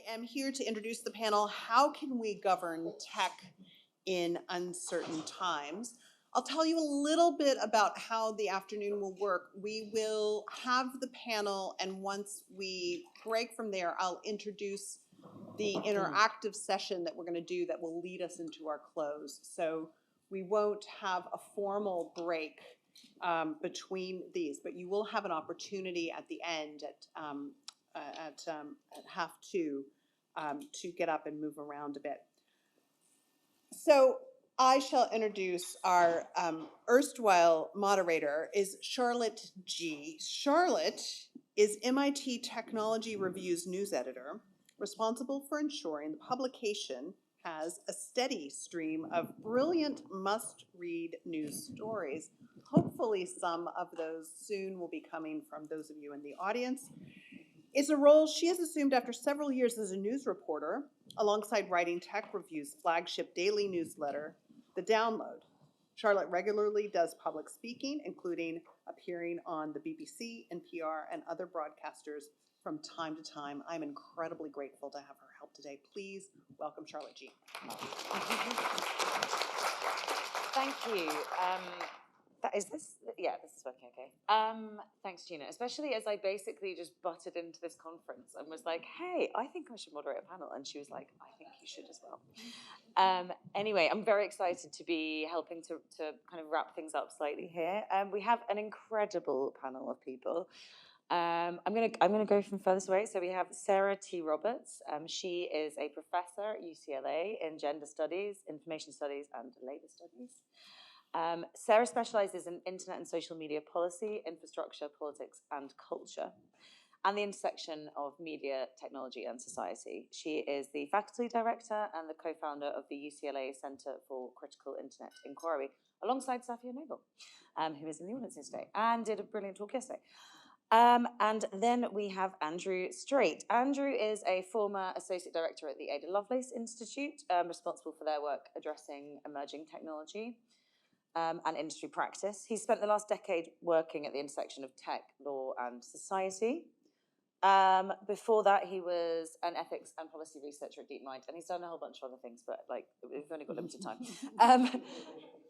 am here to introduce the panel, How Can We Govern Tech in Uncertain Times? I'll tell you a little bit about how the afternoon will work. We will have the panel, and once we break from there, I'll introduce the interactive session that we're going to do that will lead us into our close. So we won't have a formal break between these, but you will have an opportunity at the end at 1:30 to get up and move around a bit. So I shall introduce our erstwhile moderator is Charlotte G. Charlotte is MIT Technology Review's news editor, responsible for ensuring the publication has a steady stream of brilliant must-read news stories. Hopefully some of those soon will be coming from those of you in the audience. It's a role she has assumed after several years as a news reporter, alongside writing Tech Review's flagship daily newsletter, The Download. Charlotte regularly does public speaking, including appearing on the BBC, NPR, and other broadcasters from time to time. I'm incredibly grateful to have her help today. Please welcome Charlotte G. Thank you. This is working okay. Thanks, Gina, especially as I basically just butted into this conference and was like, hey, I think I should moderate a panel. And she was like, I think you should as well. Anyway, I'm very excited to be helping to kind of wrap things up slightly here. We have an incredible panel of people. I'm gonna go from furthest away. So we have Sarah T. Roberts. She is a professor at UCLA in gender studies, information studies, and labor studies. Sarah specializes in internet and social media policy, infrastructure, politics, and culture, and the intersection of media, technology, and society. She is the faculty director and the co-founder of the UCLA Center for Critical Internet Inquiry, alongside Safia Noble, who is in the audience today and did a brilliant talk yesterday. And then we have Andrew Strait. Andrew is a former associate director at the Ada Lovelace Institute, responsible for their work addressing emerging technology and industry practice. He spent the last decade working at the intersection of tech, law, and society. Before that, he was an ethics and policy researcher at DeepMind, and he's done a whole bunch of other things, but we've only got limited time.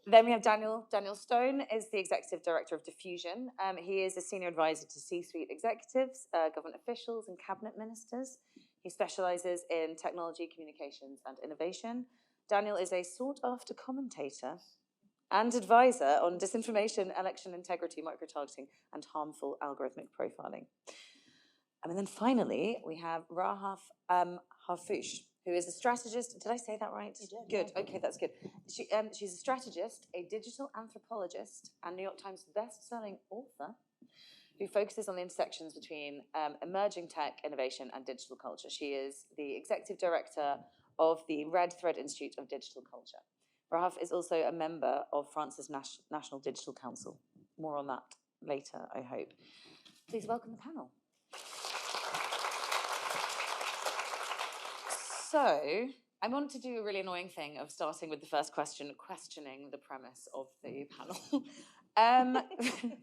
Then we have Daniel Stone is the executive director of Diffusion. He is a senior advisor to C-suite executives, government officials, and cabinet ministers. He specializes in technology, communications, and innovation. Daniel is a sought-after commentator and advisor on disinformation, election integrity, microtargeting, and harmful algorithmic profiling. And then finally, we have Rahaf Harfoush, who is a strategist. Did I say that right? You did. Good. Okay, that's good. She's a strategist, a digital anthropologist, and New York Times best-selling author who focuses on the intersections between emerging tech, innovation, and digital culture. She is the executive director of the Red Thread Institute of Digital Culture. Rahaf is also a member of France's National Digital Council. More on that later, I hope. Please welcome the panel. So, I wanted to do a really annoying thing of starting with the first question, questioning the premise of the panel.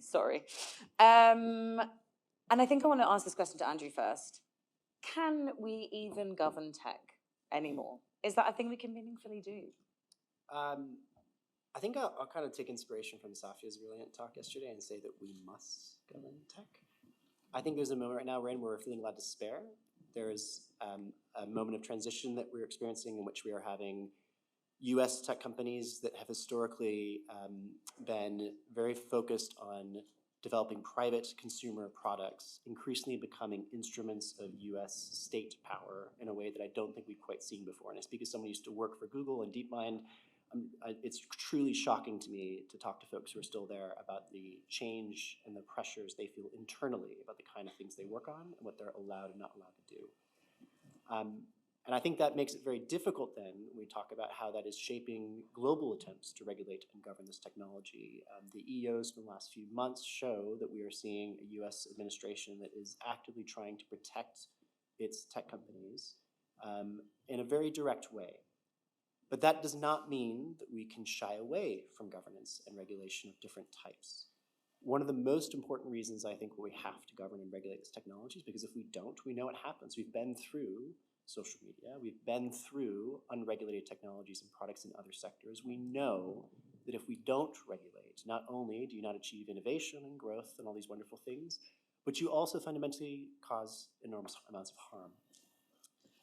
Sorry. And I think I want to ask this question to Andrew first. Can we even govern tech anymore? Is that a thing we can meaningfully do? I think I'll kind of take inspiration from Safia's brilliant talk yesterday and say that we must govern tech. I think there's a moment right now where we're feeling a lot of despair. There's a moment of transition that we're experiencing in which we are having US tech companies that have historically been very focused on developing private consumer products, increasingly becoming instruments of US state power in a way that I don't think we've quite seen before. And I speak as someone who used to work for Google and DeepMind. It's truly shocking to me to talk to folks who are still there about the change and the pressures they feel internally about the kind of things they work on and what they're allowed and not allowed to do. And I think that makes it very difficult then when we talk about how that is shaping global attempts to regulate and govern this technology. The EOs from the last few months show that we are seeing a US administration that is actively trying to protect its tech companies in a very direct way. But that does not mean that we can shy away from governance and regulation of different types. One of the most important reasons I think we have to govern and regulate this technology is because if we don't, we know what happens. We've been through social media. We've been through unregulated technologies and products in other sectors. We know that if we don't regulate, not only do you not achieve innovation and growth and all these wonderful things, but you also fundamentally cause enormous amounts of harm.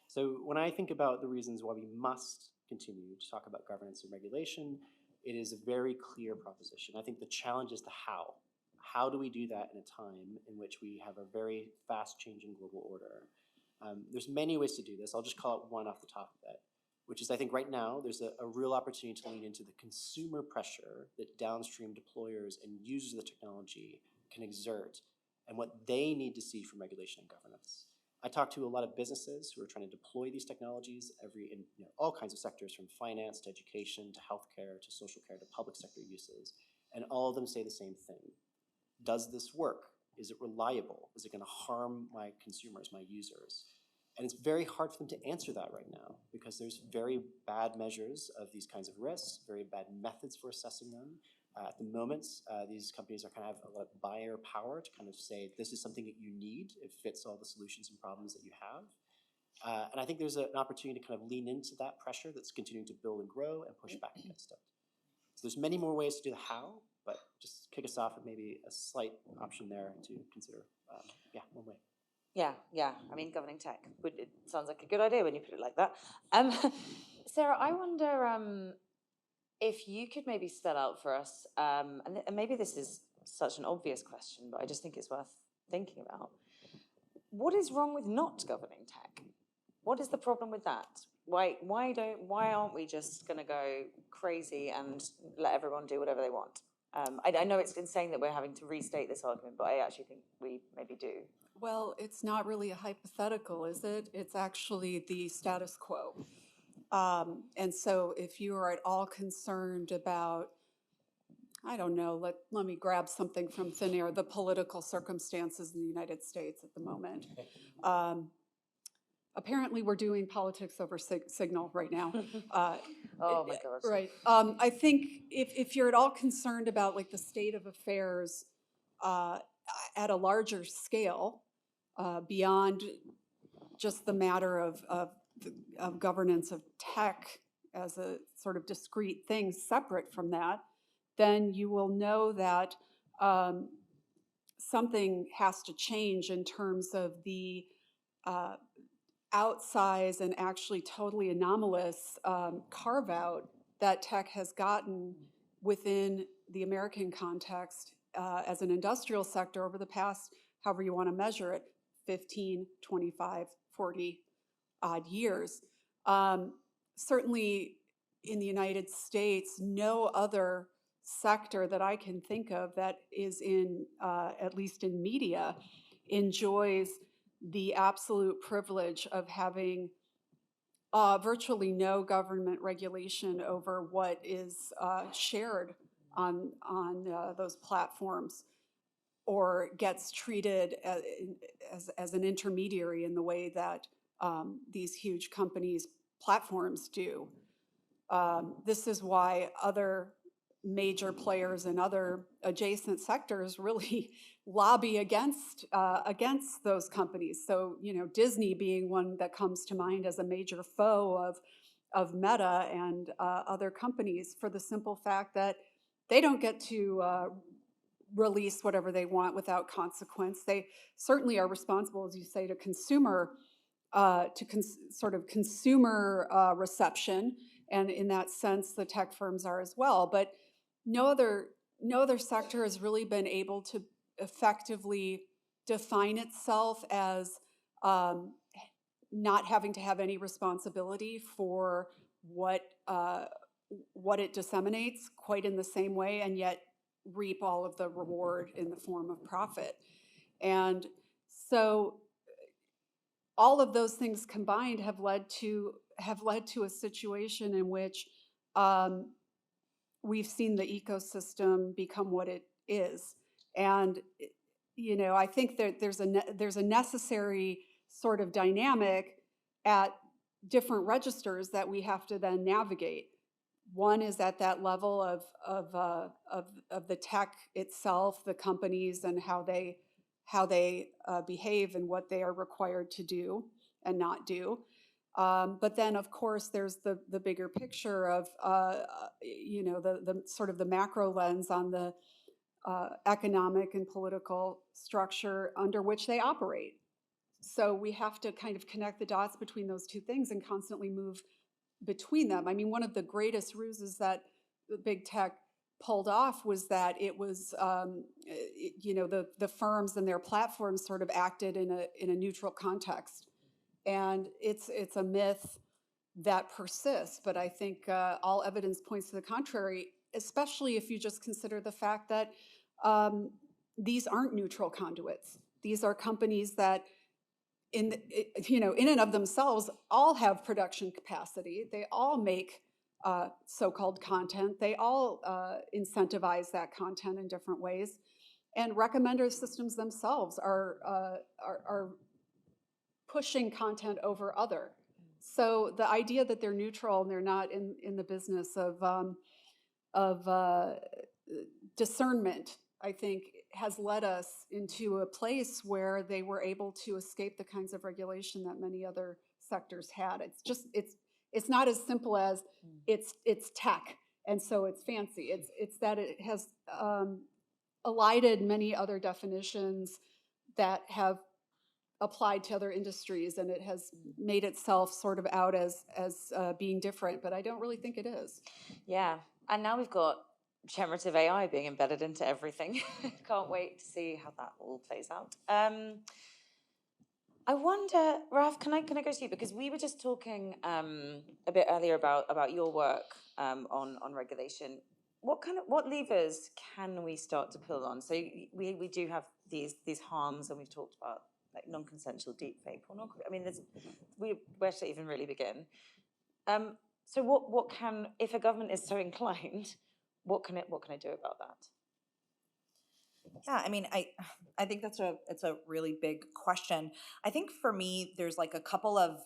So when I think about the reasons why we must continue to talk about governance and regulation, it is a very clear proposition. I think the challenge is the how. How do we do that in a time in which we have a very fast-changing global order? There's many ways to do this. I'll just call out one off the top of it, which is I think right now there's a real opportunity to lean into the consumer pressure that downstream deployers and users of the technology can exert and what they need to see from regulation and governance. I talk to a lot of businesses who are trying to deploy these technologies in all kinds of sectors, from finance to education to healthcare to social care to public sector uses, and all of them say the same thing. Does this work? Is it reliable? Is it going to harm my consumers, my users? And it's very hard for them to answer that right now because there's very bad measures of these kinds of risks, very bad methods for assessing them. At the moment, these companies are kind of have a lot of buyer power to kind of say, this is something that you need. It fits all the solutions and problems that you have. And I think there's an opportunity to kind of lean into that pressure that's continuing to build and grow and push back against it. So there's many more ways to do the how, but just kick us off with maybe a slight option there to consider. Yeah, one way. Yeah. I mean, governing tech, it sounds like a good idea when you put it like that. Sarah, I wonder if you could maybe spell out for us, and maybe this is such an obvious question, but I just think it's worth thinking about. What is wrong with not governing tech? What is the problem with that? Why aren't we just going to go crazy and let everyone do whatever they want? I know it's insane that we're having to restate this argument, but I actually think we maybe do. Well, it's not really a hypothetical, is it? It's actually the status quo. And so if you are at all concerned about, I don't know, let me grab something from thin air, the political circumstances in the United States at the moment. Apparently we're doing politics over signal right now. Oh my God. Right. I think if you're at all concerned about like the state of affairs at a larger scale, beyond just the matter of governance of tech as a sort of discrete thing separate from that, then you will know that something has to change in terms of the outsize and actually totally anomalous carve out that tech has gotten within the American context as an industrial sector over the past, however you want to measure it, 15, 25, 40 odd years. Certainly in the United States, no other sector that I can think of that is in, at least in media, enjoys the absolute privilege of having virtually no government regulation over what is shared on those platforms, or gets treated as an intermediary in the way that these huge companies' platforms do. This is why other major players in other adjacent sectors really lobby against those companies. So, you know, Disney being one that comes to mind as a major foe of Meta and other companies, for the simple fact that they don't get to release whatever they want without consequence. They certainly are responsible, as you say, to consumer reception, and in that sense, the tech firms are as well. But no other sector has really been able to effectively define itself as not having to have any responsibility for what it disseminates, quite in the same way, and yet reap all of the reward in the form of profit. And so all of those things combined have led to a situation in which we've seen the ecosystem become what it is. And, you know, I think that there's a necessary sort of dynamic at different registers that we have to then navigate. One is at that level of the tech itself, the companies, and how they behave and what they are required to do and not do. But then, of course, there's the bigger picture of, the sort of the macro lens on the economic and political structure under which they operate. So we have to kind of connect the dots between those two things and constantly move between them. I mean, one of the greatest ruses that big tech pulled off was that it was, the firms and their platforms sort of acted in a neutral context. And it's a myth that persists, but I think all evidence points to the contrary, especially if you just consider the fact that these aren't neutral conduits. These are companies that in and of themselves all have production capacity. They all make so-called content. They all incentivize that content in different ways. And recommender systems themselves are pushing content over other. So the idea that they're neutral and they're not in the business of discernment, I think, has led us into a place where they were able to escape the kinds of regulation that many other sectors had. It's not as simple as it's tech, and so it's fancy. It's that it has elided many other definitions that have applied to other industries, and it has made itself sort of out as being different, but I don't really think it is. Yeah, and now we've got generative AI being embedded into everything. Can't wait to see how that all plays out. I wonder, Rahaf, can I go to you? Because we were just talking a bit earlier about your work on regulation. What levers can we start to pull on? So we do have these harms, and we've talked about like non-consensual deepfake pornography. I mean, where to even really begin? So what can, if a government is so inclined, what can it do about that? Yeah, I mean, I think it's a really big question. I think for me, there's like a couple of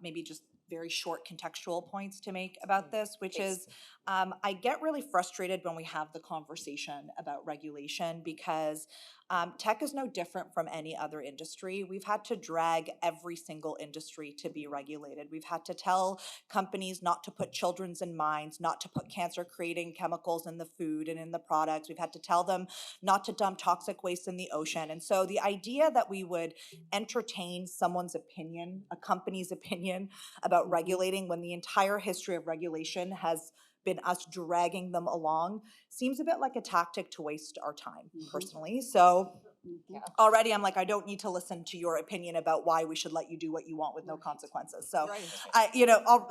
maybe just very short contextual points to make about this, which is I get really frustrated when we have the conversation about regulation because tech is no different from any other industry. We've had to drag every single industry to be regulated. We've had to tell companies not to put children's in mines, not to put cancer-creating chemicals in the food and in the products. We've had to tell them not to dump toxic waste in the ocean. And so the idea that we would entertain someone's opinion, a company's opinion about regulating when the entire history of regulation has been us dragging them along seems a bit like a tactic to waste our time, personally. So already I'm like, I don't need to listen to your opinion about why we should let you do what you want with no consequences. So,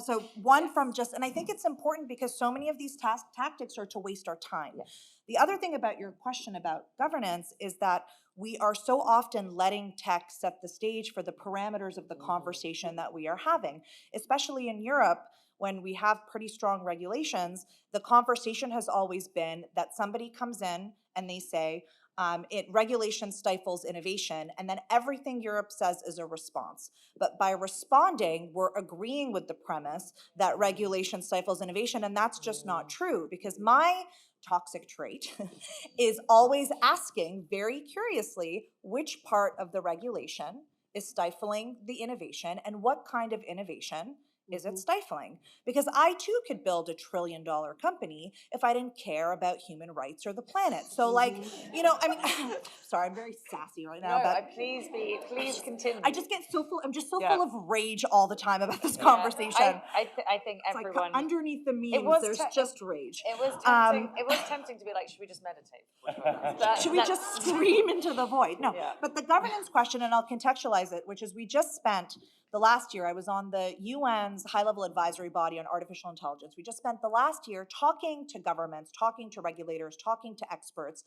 so one from just, and I think it's important because so many of these tactics are to waste our time. The other thing about your question about governance is that we are so often letting tech set the stage for the parameters of the conversation that we are having, especially in Europe. When we have pretty strong regulations, the conversation has always been that somebody comes in and they say, regulation stifles innovation, and then everything Europe says is a response. But by responding, we're agreeing with the premise that regulation stifles innovation, and that's just not true, because my toxic trait is always asking very curiously which part of the regulation is stifling the innovation and what kind of innovation is it stifling? Because I too could build $1 trillion company if I didn't care about human rights or the planet. So I mean, sorry, I'm very sassy right now. No, please continue. I just get so full, I'm just so full of rage all the time about this conversation. I think everyone. Like underneath the memes, there's just rage. It was tempting to be like, should we just meditate? Should we just scream into the void? No, but the governance question, and I'll contextualize it, which is we just spent the last year, I was on the UN's high-level advisory body on artificial intelligence. We just spent the last year talking to governments, talking to regulators, talking to experts,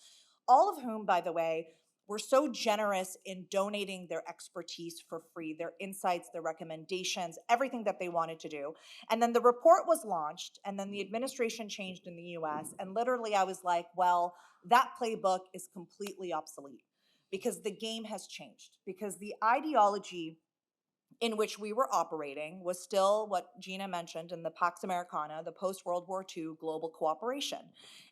all of whom, by the way, were so generous in donating their expertise for free, their insights, their recommendations, everything that they wanted to do. And then the report was launched, and then the administration changed in the US, and literally I was like, well, that playbook is completely obsolete because the game has changed, because the ideology in which we were operating was still what Gina mentioned in the Pax Americana, the post-World War II global cooperation.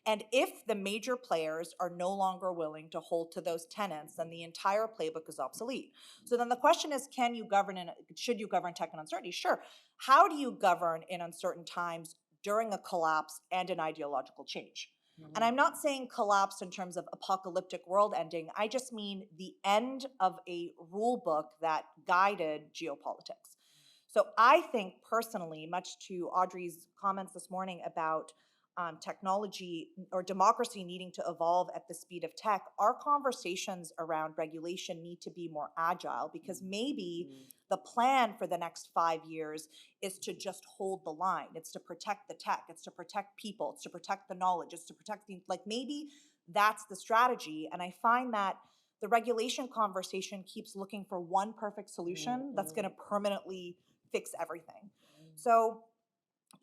And if the major players are no longer willing to hold to those tenets, then the entire playbook is obsolete. So then the question is, should you govern tech in uncertainty? Sure. How do you govern in uncertain times during a collapse and an ideological change? And I'm not saying collapse in terms of apocalyptic world ending. I just mean the end of a rule book that guided geopolitics. So I think personally, much to Audrey's comments this morning about technology or democracy needing to evolve at the speed of tech, our conversations around regulation need to be more agile, because maybe the plan for the next 5 years is to just hold the line. It's to protect the tech. It's to protect people. It's to protect the knowledge. It's to protect maybe that's the strategy. And I find that the regulation conversation keeps looking for one perfect solution that's going to permanently fix everything. So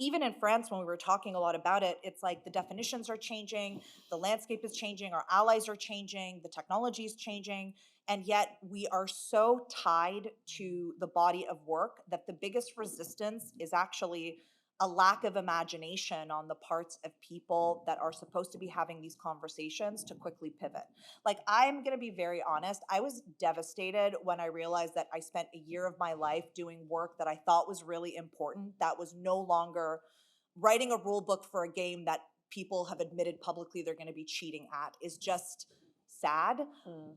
even in France, when we were talking a lot about it, it's like the definitions are changing, the landscape is changing, our allies are changing, the technology is changing, and yet we are so tied to the body of work that the biggest resistance is actually a lack of imagination on the parts of people that are supposed to be having these conversations to quickly pivot. Like, I'm gonna be very honest, I was devastated when I realized that I spent a year of my life doing work that I thought was really important, that was no longer writing a rule book for a game that people have admitted publicly they're gonna be cheating at, is just sad.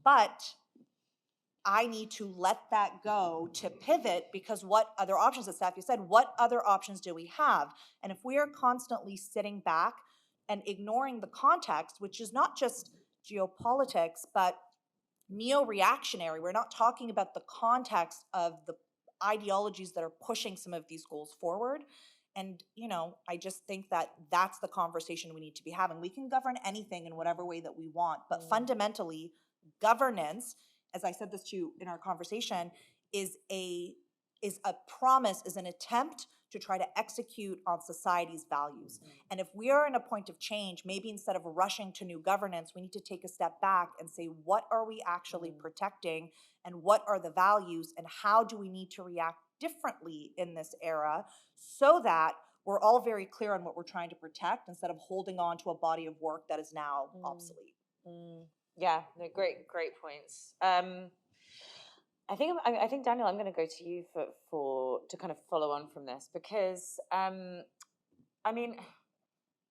But I need to let that go to pivot, because what other options, as Safia said, what other options do we have? And if we are constantly sitting back and ignoring the context, which is not just geopolitics, but neo-reactionary, we're not talking about the context of the ideologies that are pushing some of these goals forward. And, I just think that that's the conversation we need to be having. We can govern anything in whatever way that we want, but fundamentally, governance, as I said this to you in our conversation, is a promise, is an attempt to try to execute on society's values. And if we are in a point of change, maybe instead of rushing to new governance, we need to take a step back and say, what are we actually protecting, and what are the values, and how do we need to react differently in this era, so that we're all very clear on what we're trying to protect, instead of holding on to a body of work that is now obsolete. Yeah, no, great points. I think Daniel, I'm going to go to you to kind of follow on from this, because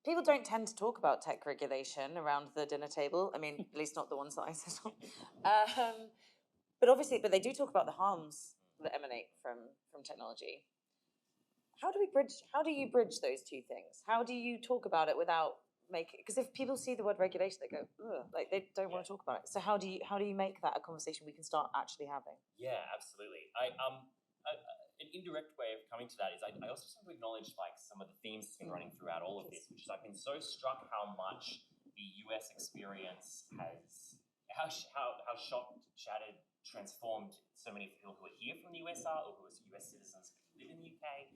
people don't tend to talk about tech regulation around the dinner table. I mean, at least not the ones that I sit on. But they do talk about the harms that emanate from technology. How do you bridge those two things? How do you talk about it without because if people see the word regulation, they go, ugh, like they don't want to talk about it. So how do you make that a conversation we can start actually having? Yeah, absolutely. An indirect way of coming to that is I also just want to acknowledge some of the themes that's been running throughout all of this, which is I've been so struck how much the US experience has how shocked, shattered, transformed so many people who are here from the US are, or who are US citizens who live in the UK.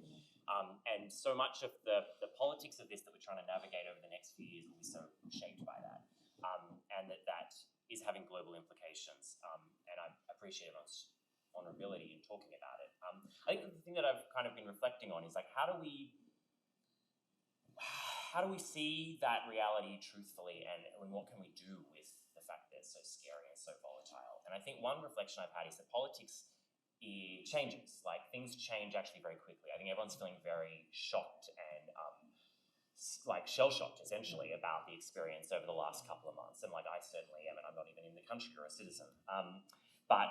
And so much of the politics of this that we're trying to navigate over the next few years will be so shaped by that. And that is having global implications. And I appreciate everyone's vulnerability in talking about it. I think the thing that I've kind of been reflecting on is how do we see that reality truthfully, and what can we do with the fact that it's so scary and so volatile? And I think one reflection I've had is that politics changes. Things change actually very quickly. I think everyone's feeling very shocked and shell-shocked essentially about the experience over the last couple of months. And I certainly am, and I'm not even in the country or a citizen. But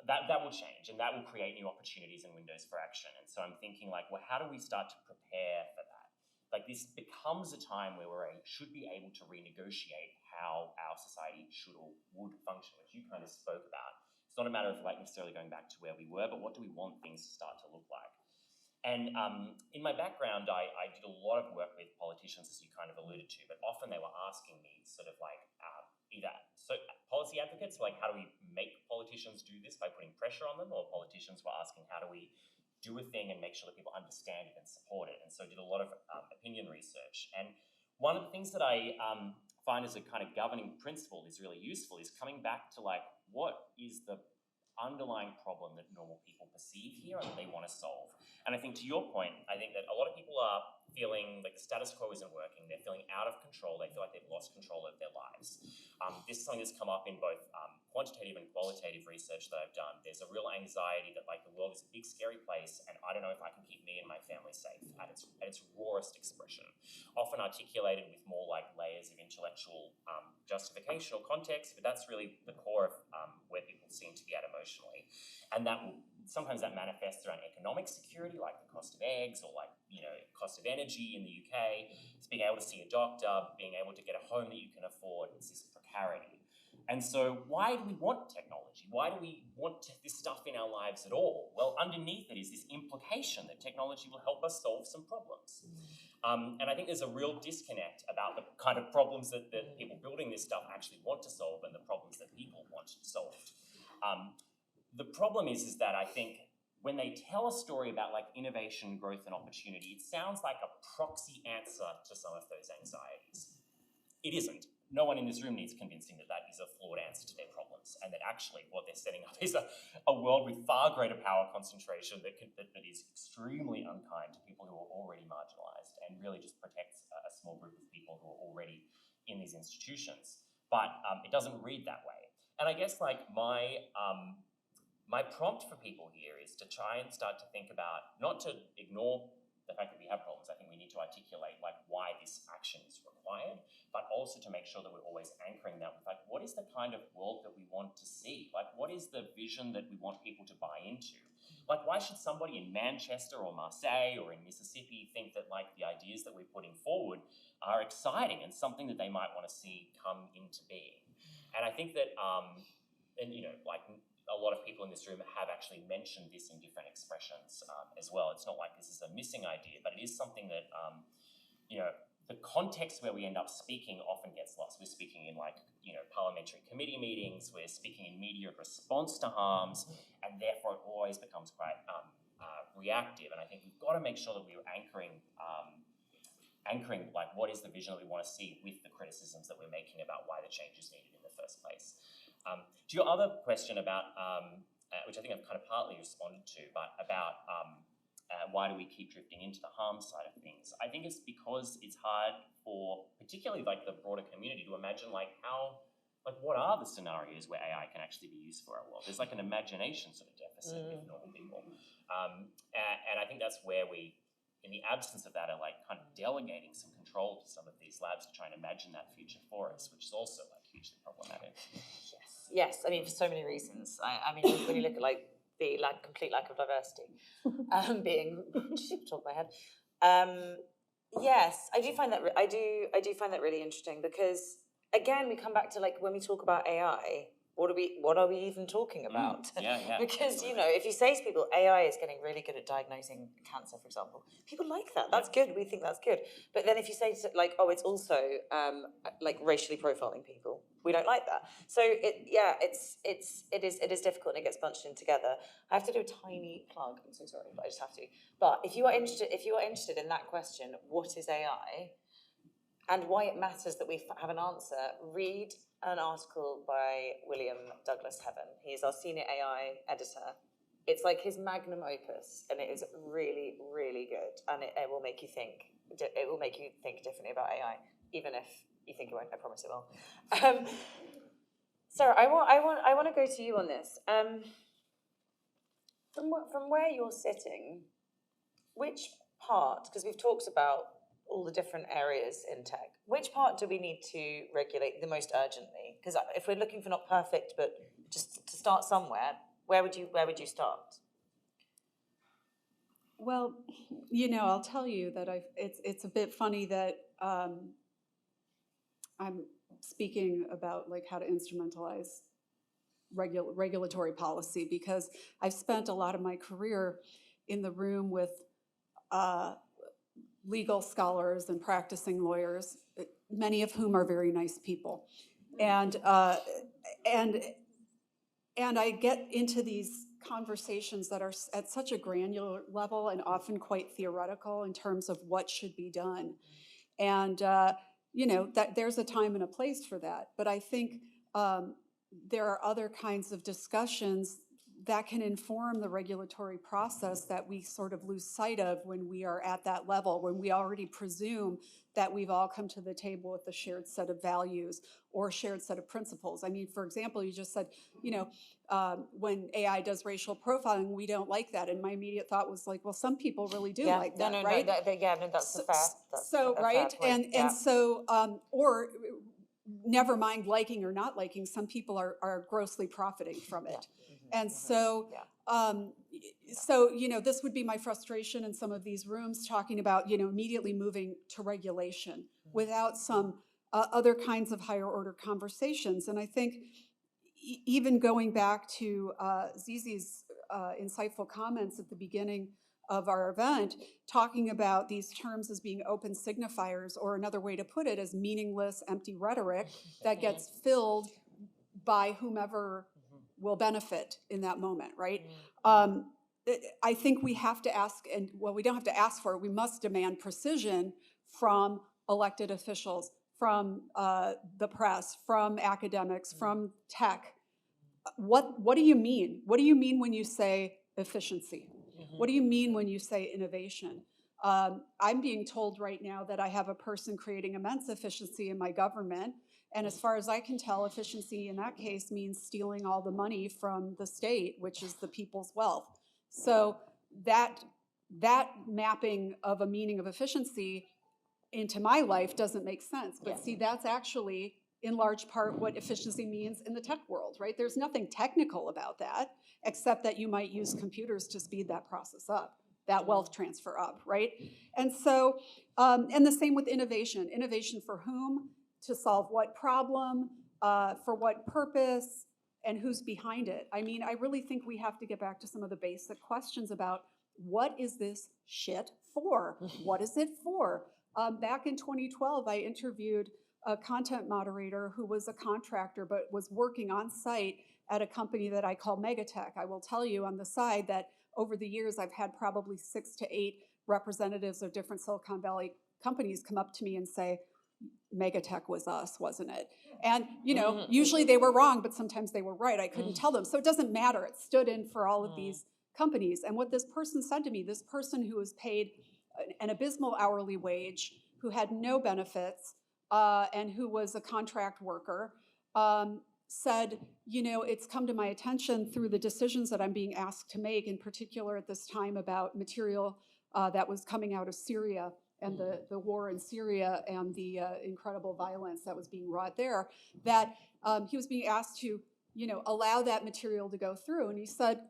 that will change, and that will create new opportunities and windows for action. And so I'm thinking how do we start to prepare for that? This becomes a time where we should be able to renegotiate how our society should or would function, which you kind of spoke about. It's not a matter of necessarily going back to where we were, but what do we want things to start to look like? And in my background, I did a lot of work with politicians, as you kind of alluded to, but often they were asking me sort of either policy advocates, how do we make politicians do this by putting pressure on them, or politicians were asking how do we do a thing and make sure that people understand it and support it. And so I did a lot of opinion research. And one of the things that I find as a kind of governing principle is really useful is coming back to what is the underlying problem that normal people perceive here and that they want to solve. And I think to your point, I think that a lot of people are feeling like the status quo isn't working. They're feeling out of control. They feel like they've lost control of their lives. This is something that's come up in both quantitative and qualitative research that I've done. There's a real anxiety that like the world is a big scary place and I don't know if I can keep me and my family safe at its rawest expression. Often articulated with more like layers of intellectual justification or context, but that's really the core of where people seem to be at emotionally. And that will, sometimes that manifests around economic security, like the cost of eggs or like, you know, cost of energy in the UK. It's being able to see a doctor, being able to get a home that you can afford. It's this precarity. And so why do we want technology? Why do we want this stuff in our lives at all? Well, underneath it is this implication that technology will help us solve some problems. And I think there's a real disconnect about the kind of problems that people building this stuff actually want to solve and the problems that people want solved. The problem is that I think when they tell a story about like innovation, growth, and opportunity, it sounds like a proxy answer to some of those anxieties. It isn't. No one in this room needs convincing that that is a flawed answer to their problems and that actually what they're setting up is a world with far greater power concentration that is extremely unkind to people who are already marginalized and really just protects a small group of people who are already in these institutions. But it doesn't read that way. And I guess like my prompt for people here is to try and start to think about, not to ignore the fact that we have problems. I think we need to articulate like why this action is required, but also to make sure that we're always anchoring that with like, what is the kind of world that we want to see? Like, what is the vision that we want people to buy into? Like, why should somebody in Manchester or Marseille or in Mississippi think that like the ideas that we're putting forward are exciting and something that they might want to see come into being? And I think that, and you know, like a lot of people in this room have actually mentioned this in different expressions as well. It's not like this is a missing idea, but it is something that, you know, the context where we end up speaking often gets lost. We're speaking in like, you know, parliamentary committee meetings, we're speaking in media response to harms, and therefore it always becomes quite reactive. And I think we've got to make sure that we're anchoring like what is the vision that we want to see with the criticisms that we're making about why the change is needed in the first place. To your other question about, which I think I've kind of partly responded to, but about why do we keep drifting into the harm side of things? I think it's because it's hard for particularly like the broader community to imagine like how, like what are the scenarios where AI can actually be used for our world? There's like an imagination sort of deficit with normal people. And I think that's where we, in the absence of that, are like kind of delegating some control to some of these labs to try and imagine that future for us, which is also like hugely problematic. Yes, I mean, for so many reasons. I mean, when you look at like the complete lack of diversity being top of my head. Yes, I do find that I do find that really interesting because again, we come back to like when we talk about AI, what are we even talking about? Yeah, Because absolutely. you know, if you say to people AI is getting really good at diagnosing cancer, for example, people like that. That's good. We think that's good. But then if you say to, like, oh, it's also like racially profiling people, we don't like that. So it is difficult and it gets bunched in together. I have to do a tiny plug. I'm so sorry, but I just have to. But if you are interested in that question, what is AI, and why it matters that we have an answer, read an article by William Douglas Heaven. He is our senior AI editor. It's like his magnum opus, and it is really, really good. And it will make you think. It will make you think differently about AI, even if you think it won't. I promise it will. Sarah, I want to go to you on this. From where you're sitting, which part? Because we've talked about all the different areas in tech. Which part do we need to regulate the most urgently? Because if we're looking for not perfect, but just to start somewhere, where would you start? Well, you know, I'll tell you that it's a bit funny that I'm speaking about like how to instrumentalize regulatory policy, because I've spent a lot of my career in the room with legal scholars and practicing lawyers, many of whom are very nice people, and I get into these conversations that are at such a granular level and often quite theoretical in terms of what should be done, and you know that there's a time and a place for that. But I think there are other kinds of discussions that can inform the regulatory process that we sort of lose sight of when we are at that level, when we already presume that we've all come to the table with a shared set of values or shared set of principles. I mean, for example, you just said, when AI does racial profiling, we don't like that. And my immediate thought was like, well, some people really do like that, right? That's the fair. That's So, a right? fair point. And so, or never mind liking or not liking, some people are grossly profiting from it. And so, this would be my frustration in some of these rooms talking about, immediately moving to regulation without some other kinds of higher order conversations. And I think even going back to Zizi's insightful comments at the beginning of our event, talking about these terms as being open signifiers, or another way to put it, as meaningless, empty rhetoric that gets filled by whomever will benefit in that moment, right? I think we have to ask, and well, we don't have to ask for it, we must demand precision from elected officials, from the press, from academics, from tech. What do you mean? What do you mean when you say efficiency? What do you mean when you say innovation? I'm being told right now that I have a person creating immense efficiency in my government. And as far as I can tell, efficiency in that case means stealing all the money from the state, which is the people's wealth. So that mapping of a meaning of efficiency into my life doesn't make sense. But see, that's actually in large part what efficiency means in the tech world, right? There's nothing technical about that, except that you might use computers to speed that process up, that wealth transfer up, right? And so, and the same with innovation. Innovation for whom? To solve what problem, for what purpose, and who's behind it. I mean, I really think we have to get back to some of the basic questions about what is this shit for? What is it for? Back in 2012, I interviewed a content moderator who was a contractor but was working on site at a company that I call Megatech. I will tell you on the side that over the years, I've had probably 6 to 8 representatives of different Silicon Valley companies come up to me and say, Megatech was us, wasn't it? And, usually they were wrong, but sometimes they were right. I couldn't tell them. So it doesn't matter. It stood in for all of these companies. And what this person said to me, this person who was paid an abysmal hourly wage, who had no benefits, and who was a contract worker, said, it's come to my attention through the decisions that I'm being asked to make, in particular at this time about material that was coming out of Syria and the war in Syria and the incredible violence that was being wrought there, that he was being asked to, allow that material to go through. And he said,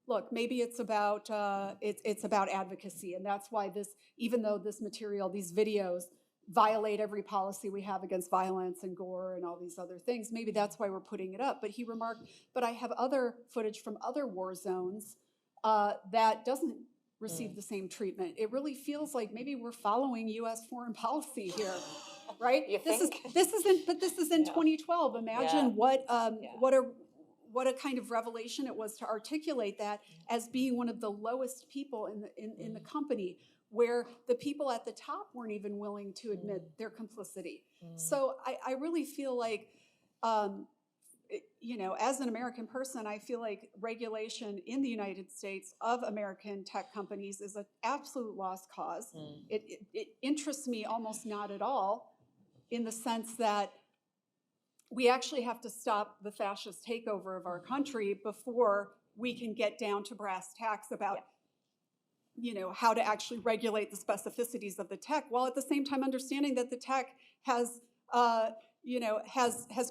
look, maybe it's about advocacy, and that's why even though this material, these videos, violate every policy we have against violence and gore and all these other things, maybe that's why we're putting it up. But he remarked, but I have other footage from other war zones that doesn't receive the same treatment. It really feels like maybe we're following U.S. foreign policy here, right? This is in 2012. Imagine what a kind of revelation it was to articulate that as being one of the lowest people in the company, where the people at the top weren't even willing to admit their complicity. So I really feel like, as an American person, I feel like regulation in the United States of American tech companies is an absolute lost cause. It interests me almost not at all, in the sense that we actually have to stop the fascist takeover of our country before we can get down to brass tacks about how to actually regulate the specificities of the tech, while at the same time understanding that the tech has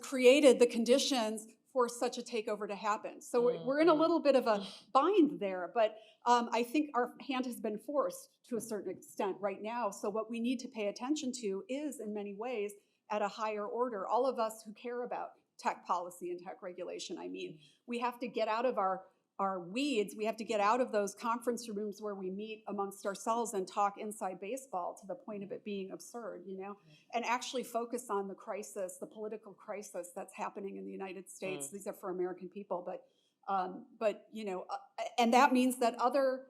created the conditions for such a takeover to happen. So we're in a little bit of a bind there, but I think our hand has been forced to a certain extent right now. So what we need to pay attention to is, in many ways, at a higher order, all of us who care about tech policy and tech regulation, we have to get out of our weeds. We have to get out of those conference rooms where we meet amongst ourselves and talk inside baseball to the point of it being absurd, and actually focus on the crisis, the political crisis that's happening in the United States. These are for American people, but and that means that other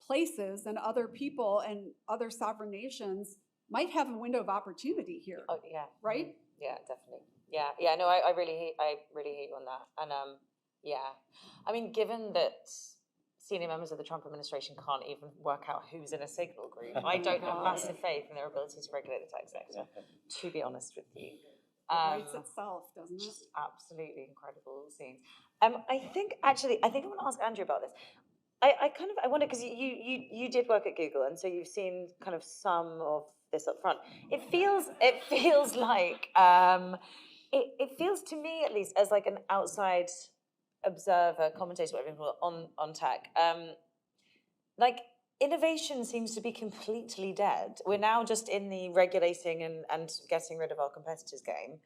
places and other people and other sovereign nations might have a window of opportunity here. Oh yeah. Right? Yeah, definitely. Yeah. No, I really hear you on that. And Yeah. I mean, given that senior members of the Trump administration can't even work out who's in a signal group, I don't have massive faith in their ability to regulate the tech sector, to be honest with you. It writes itself, doesn't it? Just absolutely incredible scenes. I think I want to ask Andrew about this. I wonder, because you did work at Google, and so you've seen kind of some of this up front. It feels like it feels to me, at least, as like an outside observer, commentator, whatever you call it, on tech. Like, innovation seems to be completely dead. We're now just in the regulating and getting rid of our competitors game.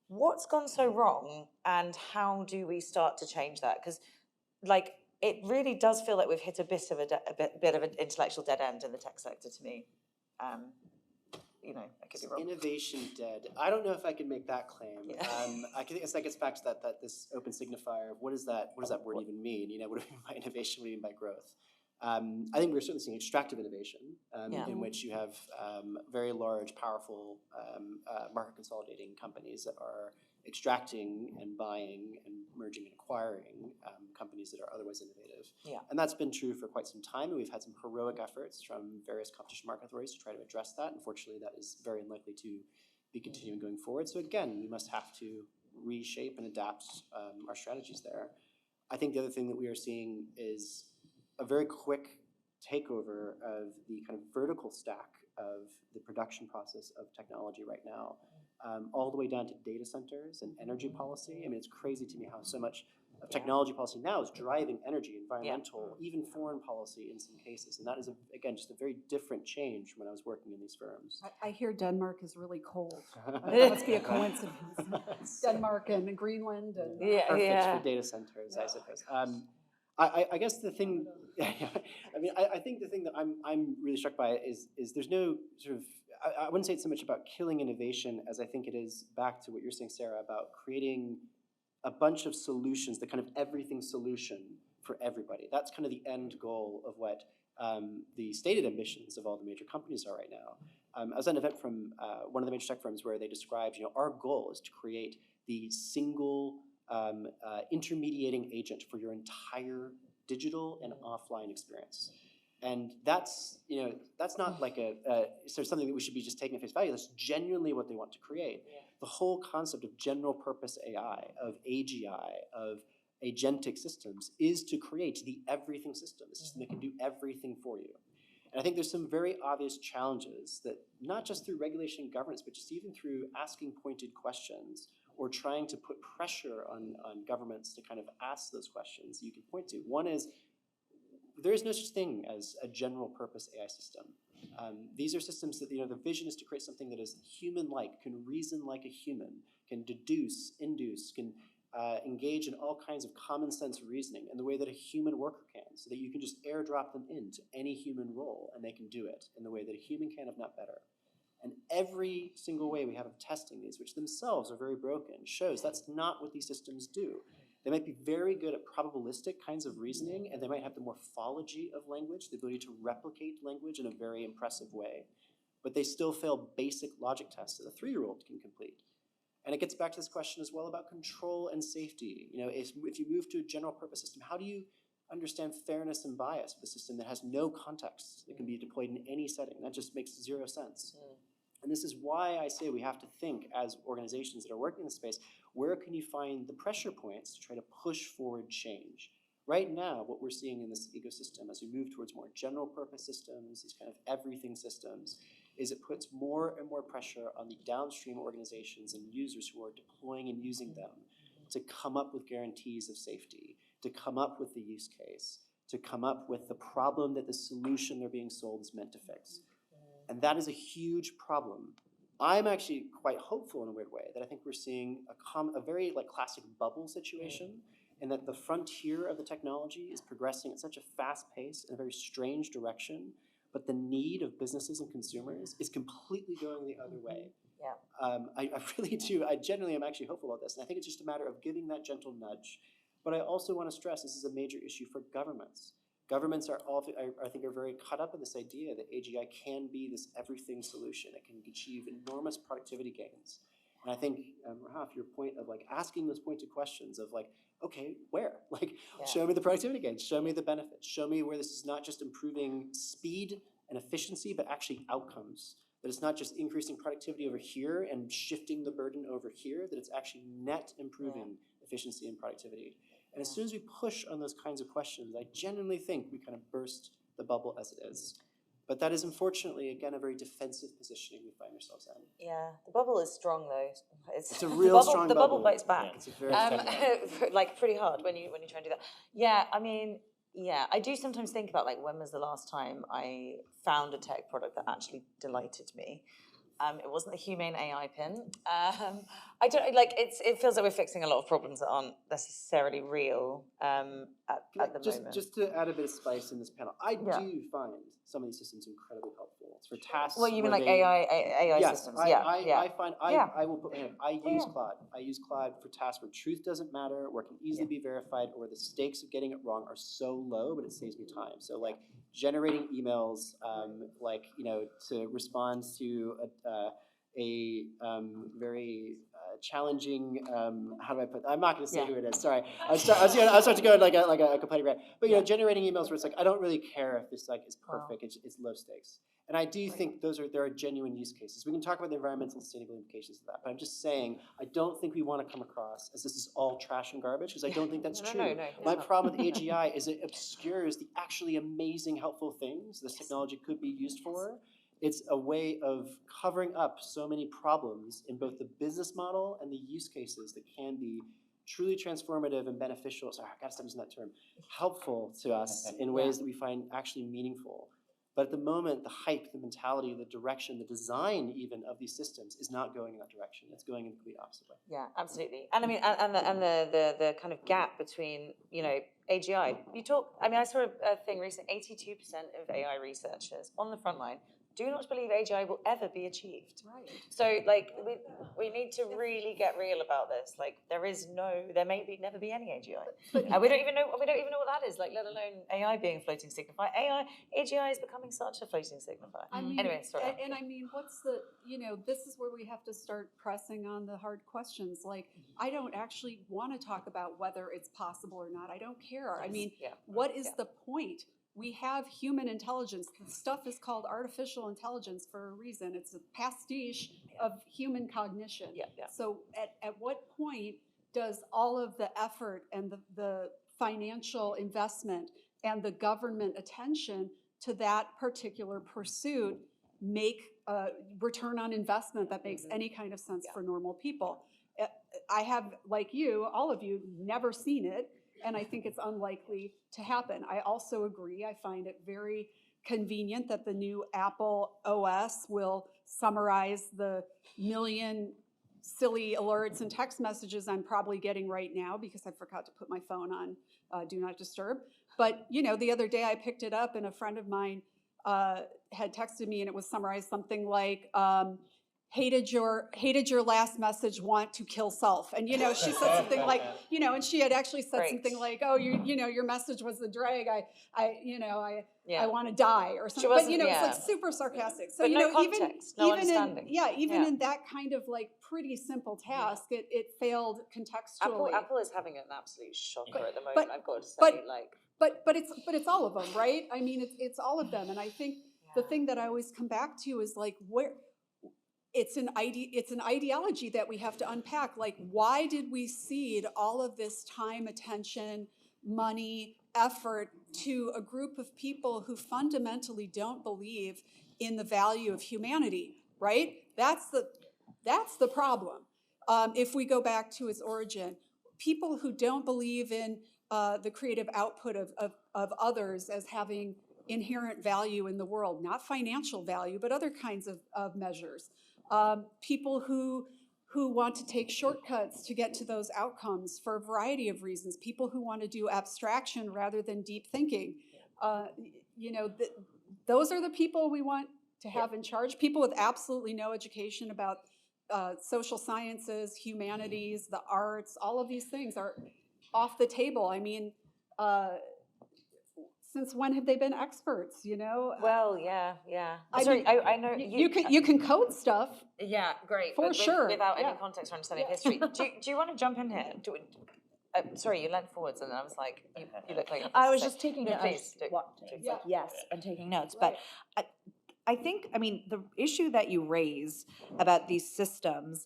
What's gone so wrong, and how do we start to change that? Because, like, it really does feel like we've hit a bit of an intellectual dead end in the tech sector to me. You know, I could be wrong. Innovation dead. I don't know if I can make that claim. Yeah. I guess that gets back to that this open signifier of what does that word even mean? You know, what do we mean by innovation? What do we mean by growth? I think we're certainly seeing extractive innovation, in which you have very large, powerful market consolidating companies that are extracting and buying and merging and acquiring companies that are otherwise innovative. Yeah. And that's been true for quite some time, and we've had some heroic efforts from various competition market authorities to try to address that. Unfortunately, that is very unlikely to be continuing going forward. So again, we must have to reshape and adapt our strategies there. I think the other thing that we are seeing is a very quick takeover of the kind of vertical stack of the production process of technology right now, all the way down to data centers and energy policy. I mean, it's crazy to me how so much of technology policy now is driving energy, environmental, even foreign policy in some cases. And that is, again, just a very different change from when I was working in these firms. I hear Denmark is really cold. That must be a coincidence. Denmark and Greenland. And Perfect for data centers, I suppose. I guess the thing, I mean, I think the thing that I'm really struck by is there's no sort of, I wouldn't say it's so much about killing innovation as I think it is back to what you're saying, Sarah, about creating a bunch of solutions, the kind of everything solution for everybody. That's kind of the end goal of what the stated ambitions of all the major companies are right now. I was at an event from one of the major tech firms where they described, you know, our goal is to create the single intermediating agent for your entire digital and offline experience. And that's, you know, that's not like sort of something that we should be just taking at face value. That's genuinely what they want to create. Yeah. The whole concept of general purpose AI, of AGI, of agentic systems is to create the everything system, the system that can do everything for you. And I think there's some very obvious challenges that not just through regulation and governance, but just even through asking pointed questions or trying to put pressure on governments to kind of ask those questions you can point to. One is, there is no such thing as a general purpose AI system. These are systems that, you know, the vision is to create something that is human-like, can reason like a human, can deduce, induce, can engage in all kinds of common sense reasoning in the way that a human worker can, so that you can just airdrop them into any human role and they can do it in the way that a human can, if not better. And every single way we have of testing these, which themselves are very broken, shows that's not what these systems do. They might be very good at probabilistic kinds of reasoning, and they might have the morphology of language, the ability to replicate language in a very impressive way, but they still fail basic logic tests that a 3-year-old can complete. And it gets back to this question as well about control and safety. You know, if you move to a general purpose system, how do you understand fairness and bias with a system that has no context that can be deployed in any setting? That just makes zero sense. And this is why I say we have to think as organizations that are working in this space, where can you find the pressure points to try to push forward change? Right now, what we're seeing in this ecosystem as we move towards more general purpose systems, these kind of everything systems, is it puts more and more pressure on the downstream organizations and users who are deploying and using them to come up with guarantees of safety, to come up with the use case, to come up with the problem that the solution they're being sold is meant to fix. And that is a huge problem. I'm actually quite hopeful in a weird way that I think we're seeing a very like classic bubble situation, and that the frontier of the technology is progressing at such a fast pace in a very strange direction, but the need of businesses and consumers is completely going the other way. Yeah. I really do. I genuinely am actually hopeful about this, and I think it's just a matter of giving that gentle nudge. But I also want to stress this is a major issue for governments. Governments are I think are very caught up in this idea that AGI can be this everything solution. It can achieve enormous productivity gains. And I think, Rahaf, your point of like asking those pointed questions of like, okay, where? Like, Yeah. show me the productivity gains, show me the benefits, show me where this is not just improving speed and efficiency, but actually outcomes. That it's not just increasing productivity over here and shifting the burden over here, that it's actually net improving efficiency and productivity. And as soon as we push on those kinds of questions, I genuinely think we kind of burst the bubble as it is. But that is unfortunately, again, a very defensive positioning we find ourselves in. Yeah, the bubble is strong though. It's a real strong The bubble bubble. bites back. It's a very effective. Like pretty hard when you try and do that. Yeah, I mean, yeah, I do sometimes think about like when was the last time I found a tech product that actually delighted me. It wasn't the humane AI pin. I don't like. It feels like we're fixing a lot of problems that aren't necessarily real at the moment. Just to add a bit of spice in this panel, I Yeah. do find some of these systems incredibly helpful. It's for tasks. Well, you mean where like they- AI Yes, systems? I Yeah. find Yeah. I will put my hand. I use Yeah. Claude. I use Claude for tasks where truth doesn't matter, where it can easily be verified, or where the stakes of getting it wrong are so low, but it saves me time. So like generating emails, like to respond to a very challenging. How do I put? I'm not going to say Yeah. who it is. Sorry. I was about to go in like a complaining rant. But generating emails where it's like I don't really care if this like is perfect. It's low stakes. And I do think there are genuine use cases. We can talk about the environmental and sustainable implications of that. But I'm just saying I don't think we want to come across as this is all trash and garbage because I don't think that's true. No, My problem with AGI is it obscures the actually amazing helpful things this technology could be used for. It's a way of covering up so many problems in both the business model and the use cases that can be truly transformative and beneficial. Sorry, I gotta stop using that term. Helpful to us in ways that we find actually meaningful. But at the moment, the hype, the mentality, the direction, the design even of these systems is not going in that direction. It's going in the complete opposite way. Yeah, absolutely. And I mean, and the kind of gap between, AGI. I saw a thing recently, 82% of AI researchers on the front line do not believe AGI will ever be achieved. Right. So, we need to really get real about this. Like, there may never be any AGI. And we don't even know what that is, let alone AI being a floating signifier. AGI is becoming such a floating signifier. I mean, anyway, sorry. And I mean, what's the, this is where we have to start pressing on the hard questions. Like, I don't actually want to talk about whether it's possible or not. I don't care. I mean, what is the point? We have human intelligence. The stuff is called artificial intelligence for a reason. It's a pastiche of human cognition. Yeah. So at what point does all of the effort and the financial investment and the government attention to that particular pursuit make a return on investment that makes any kind of sense for normal people? I have, like you, all of you, never seen it. And I think it's unlikely to happen. I also agree. I find it very convenient that the new Apple OS will summarize the million silly alerts and text messages I'm probably getting right now because I forgot to put my phone on Do Not Disturb. But, the other day I picked it up and a friend of mine had texted me and it was summarized something like, hated your last message, want to kill self. And, she said something like, and she had actually said something like, oh, your message was the drag. I want to die or something. But, it's like super sarcastic. So, but no context, no understanding. In that kind of like pretty simple task, it failed contextually. Apple is having an absolute shocker at the moment, I've got to say. But it's all of them, right? I mean, it's all of them. And I think the thing that I always come back to is like, it's an ideology that we have to unpack. Like, why did we cede all of this time, attention, money, effort to a group of people who fundamentally don't believe in the value of humanity, right? That's the problem. If we go back to its origin, people who don't believe in the creative output of others as having inherent value in the world, not financial value, but other kinds of measures. People who want to take shortcuts to get to those outcomes for a variety of reasons. People who want to do abstraction rather than deep thinking. Those are the people we want to have in charge. People with absolutely no education about social sciences, humanities, the arts, all of these things are off the table. I mean, since when have they been experts, you know? Well, yeah, yeah. I Sorry, mean, I know You can code stuff. Yeah, great. For but sure, without any yeah. context or understanding of history. Do you want to jump in here? Sorry, you leant forwards and I was like, you look like you I have was to just taking No, notes. please, do. Yeah. Yes, and taking notes. Right. But I think, I mean, the issue that you raise about these systems,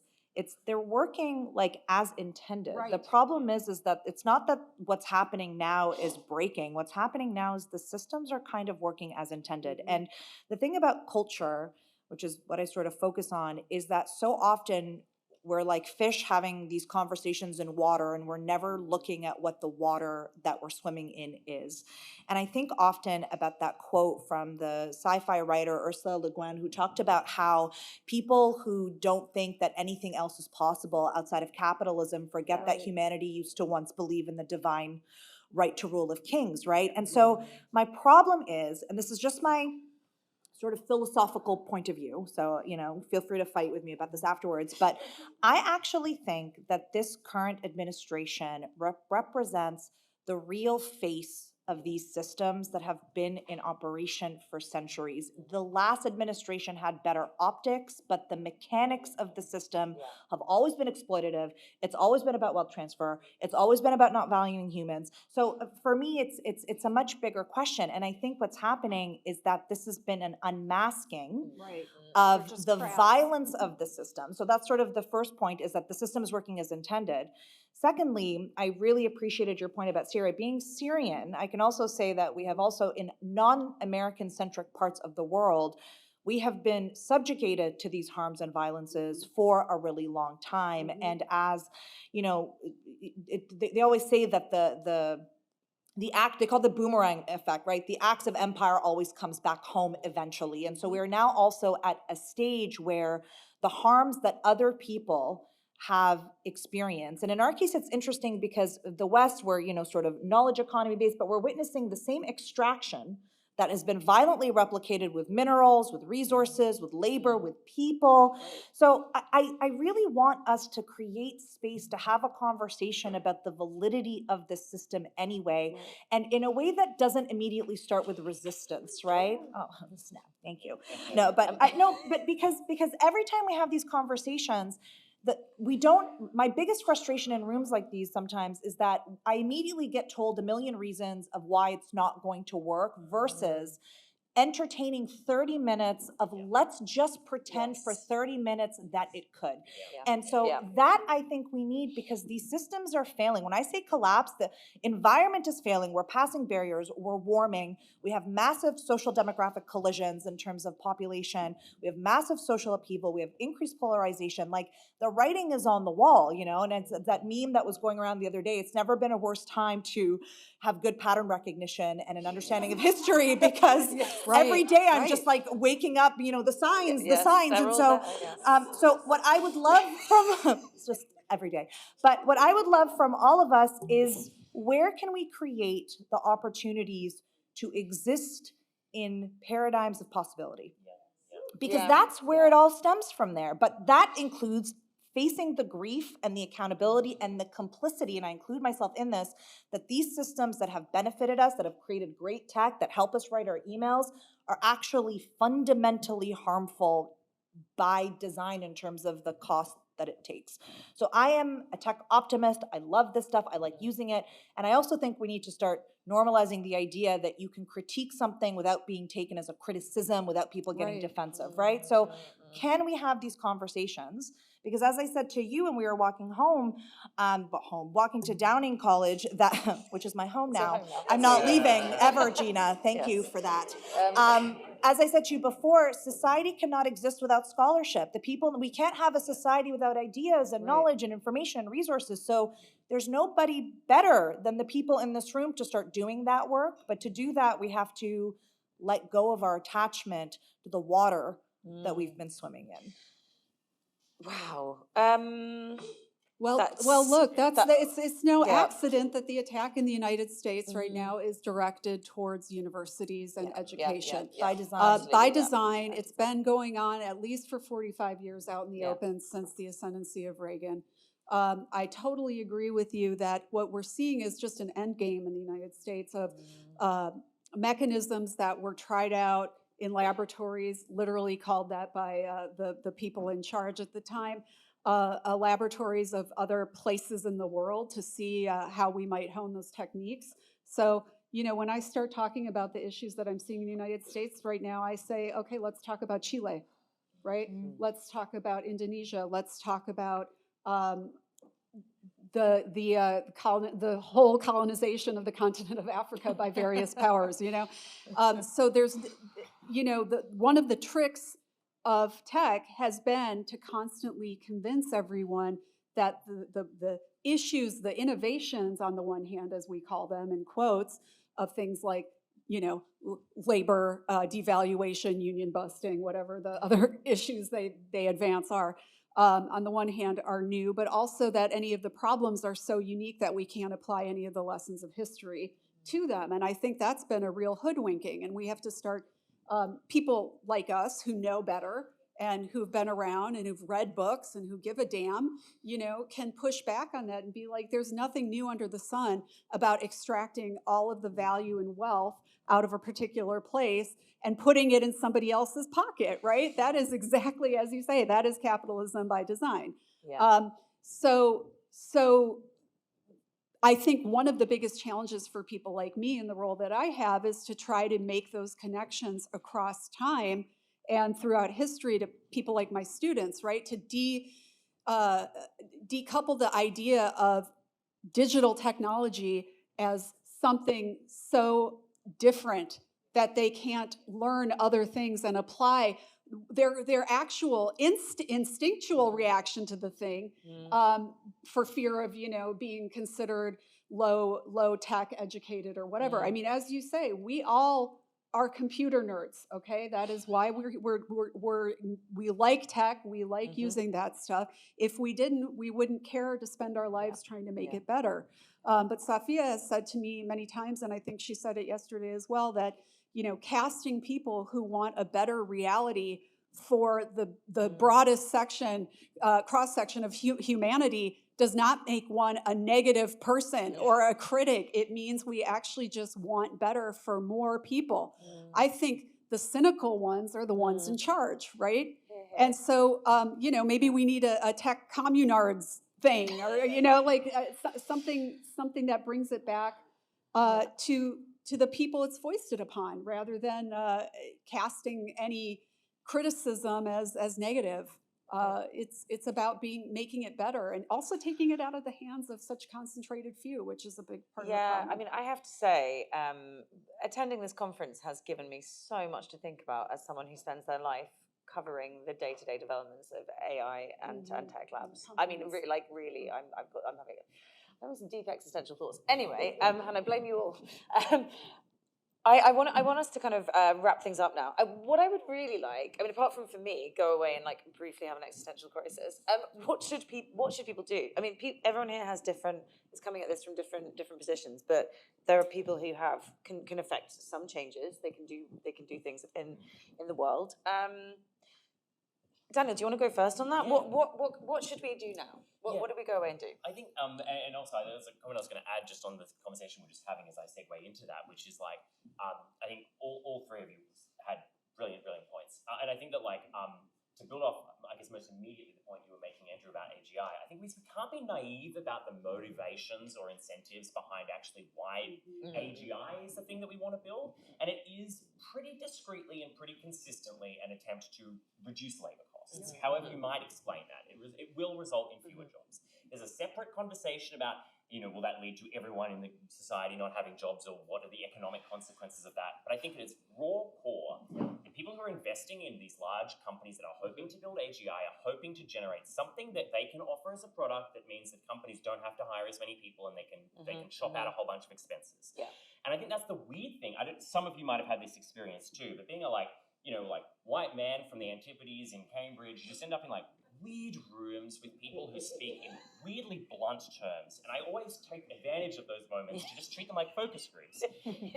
they're working like as intended. The Right. problem is that it's not that what's happening now is breaking. What's happening now is the systems are kind of working as intended. Mm-hmm. And the thing about culture, which is what I sort of focus on, is that so often we're like fish having these conversations in water and we're never looking at what the water that we're swimming in is. And I think often about that quote from the sci-fi writer Ursula Le Guin, who talked about how people who don't think that anything else is possible outside of capitalism forget that humanity used to once believe in the divine right to rule of kings, right? And so my problem is, and this is just my sort of philosophical point of view, so, you know, feel free to fight with me about this afterwards, but I actually think that this current administration represents the real face of these systems that have been in operation for centuries. The last administration had better optics, but the mechanics of the system have always been exploitative. It's always been about wealth transfer. It's always been about not valuing humans. So for me, it's a much bigger question. And I think what's happening is that this has been an unmasking Right. of just the traps. violence of the system. So that's sort of the first point, is that the system is working as intended. Secondly, I really appreciated your point about Syria. Being Syrian, I can also say that we have also, in non-American centric parts of the world, we have been subjugated to these harms and violences for a really long time. Mm-hmm. And as, you know, they always say that the act, they call it the boomerang effect, right? The axe of empire always comes back home eventually. And so we are now also at a stage where the harms that other people have experienced, and in our case, it's interesting because the West, we're, you know, sort of knowledge economy based, but we're witnessing the same extraction that has been violently replicated with minerals, with resources, with labor, with people. So I really want us to create space to have a conversation about the validity of the system anyway, and in a way that doesn't immediately start with resistance, right? Oh, snap, thank you. No, but because every time we have these conversations, that we don't, my biggest frustration in rooms like these sometimes is that I immediately get told a million reasons of why it's not going to work versus entertaining 30 minutes of let's just pretend for 30 minutes that it could. And so that I think we need, because these systems are failing. When I say collapse, the environment is failing. We're passing barriers. We're warming. We have massive social demographic collisions in terms of population. We have massive social upheaval. We have increased polarization. Like, the writing is on the wall, you know, and it's that meme that was going around the other day. It's never been a worse time to have good pattern recognition and an understanding of history, because every day I'm just like waking up, you know, the signs. And so, so what I would love from, it's just every day, but what I would love from all of us is, where can we create the opportunities to exist in paradigms of possibility? Because that's where it all stems from there. But that includes facing the grief and the accountability and the complicity, and I include myself in this, that these systems that have benefited us, that have created great tech, that help us write our emails, are actually fundamentally harmful by design in terms of the cost that it takes. So I am a tech optimist. I love this stuff. I like using it. And I also think we need to start normalizing the idea that you can critique something without being taken as a criticism, without people getting defensive, right? So can we have these conversations? Because as I said to you when we were walking home, walking to Downing College, that which is my home now. I'm not leaving ever, Gina. Thank you for that. As I said to you before, society cannot exist without scholarship. We can't have a society without ideas and knowledge and information and resources. So there's nobody better than the people in this room to start doing that work. But to do that, we have to let go of our attachment to the water that we've been swimming in. Wow. Well, look, it's no accident that the attack in the United States right now is directed towards universities and education. By design. By design, it's been going on at least for 45 years out in the open since the ascendancy of Reagan. I totally agree with you that what we're seeing is just an end game in the United States of mechanisms that were tried out in laboratories, literally called that by the people in charge at the time, laboratories of other places in the world to see how we might hone those techniques. So, you know, when I start talking about the issues that I'm seeing in the United States right now, I say, okay, let's talk about Chile, right? Let's talk about Indonesia. Let's talk about the whole colonization of the continent of Africa by various powers, you know? So there's, you know, one of the tricks of tech has been to constantly convince everyone that the issues, the innovations on the one hand, as we call them in quotes, of things like, you know, labor devaluation, union busting, whatever the other issues they advance are, on the one hand are new, but also that any of the problems are so unique that we can't apply any of the lessons of history to them. And I think that's been a real hoodwinking, and we have to start, people like us who know better and who've been around and who've read books and who give a damn, you know, can push back on that and be like, there's nothing new under the sun about extracting all of the value and wealth out of a particular place and putting it in somebody else's pocket, right? That is exactly, as you say, that is capitalism by design. Yeah. So I think one of the biggest challenges for people like me in the role that I have is to try to make those connections across time and throughout history to people like my students, right? To decouple the idea of digital technology as something so different that they can't learn other things and apply their actual instinctual reaction to the thing, for fear of, you know, being considered low tech educated or whatever. I mean, as you say, we all are computer nerds. Okay, that is why we like tech. We like using that stuff. If we didn't, we wouldn't care to spend our lives trying to make it better. But Safia has said to me many times, and I think she said it yesterday as well, that, you know, casting people who want a better reality for the broadest section, cross section of humanity does not make one a negative person or a critic. It means we actually just want better for more people. I think the cynical ones are the ones in charge, right? And so, you know, maybe we need a tech communards thing, or, you know, like something that brings it back to the people it's foisted upon, rather than casting any criticism as negative. It's about making it better, and also taking it out of the hands of such concentrated few, which is a big part of the problem. I mean, I have to say, attending this conference has given me so much to think about as someone who spends their life covering the day-to-day developments of AI and tech labs. I mean, really, I'm having some deep existential thoughts. Anyway, and I blame you all. I want us to kind of wrap things up now. What I would really like, I mean, apart from for me, go away and like briefly have an existential crisis. What should people do? I mean, everyone here is coming at this from different positions, but there are people who can affect some changes. They can do things in the world. Daniel, do you want to go first on that? Yeah. What should we do now? What do we go away and do? I think, and also there's a comment I was going to add just on the conversation we're just having as I segue into that, which is like, I think all three of you had brilliant points. And I think that like, to build off, I guess most immediately the point you were making, Andrew, about AGI, I think we can't be naive about the motivations or incentives behind actually why AGI is the thing that we want to build. And it is pretty discreetly and pretty consistently an attempt to reduce labor costs. However you might explain that, it will result in fewer jobs. There's a separate conversation about, you know, will that lead to everyone in the society not having jobs, or what are the economic consequences of that? But I think at its raw core, the people who are investing in these large companies that are hoping to build AGI are hoping to generate something that they can offer as a product that means that companies don't have to hire as many people, and they can chop out a whole bunch of expenses. Yeah. And I think that's the weird thing. Some of you might have had this experience too, but being a white man from the Antipodes in Cambridge, you just end up in like weird rooms with people who speak in weirdly blunt terms, and I always take advantage of those moments to just treat them like focus groups.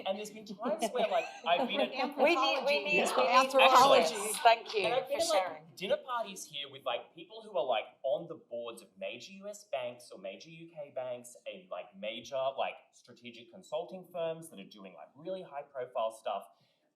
And there's been times where like I've been at We need Anthropology. actually, thank you and I've for been at like sharing. dinner parties here with like people who are like on the boards of major US banks or major UK banks and like major like strategic consulting firms that are doing like really high profile stuff.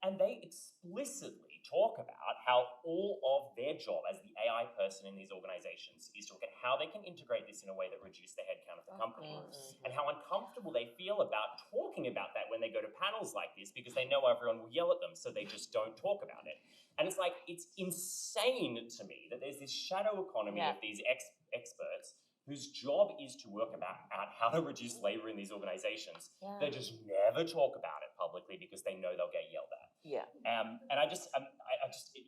And they explicitly talk about how all of their job as the AI person in these organizations is to look at how they can integrate this in a way that reduces the headcount of the company. And how uncomfortable they feel about talking about that when they go to panels like this because they know everyone will yell at them, so they just don't talk about it. And it's like, it's insane to me that there's this shadow economy of these experts whose job is to work out how to reduce labor in these organizations. They just never talk about it publicly because they know they'll get yelled at. And I just,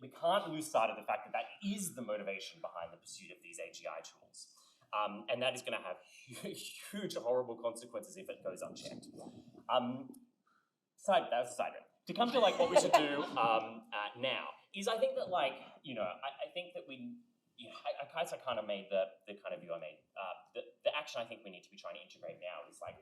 we can't lose sight of the fact that that is the motivation behind the pursuit of these AGI tools. And that is going to have huge, horrible consequences if it goes unchecked. That was a side note. To come to like what we should do now is I think that like, you know, I think that we, you know, I kind of made the kind of view I made. The action I think we need to be trying to integrate now is like,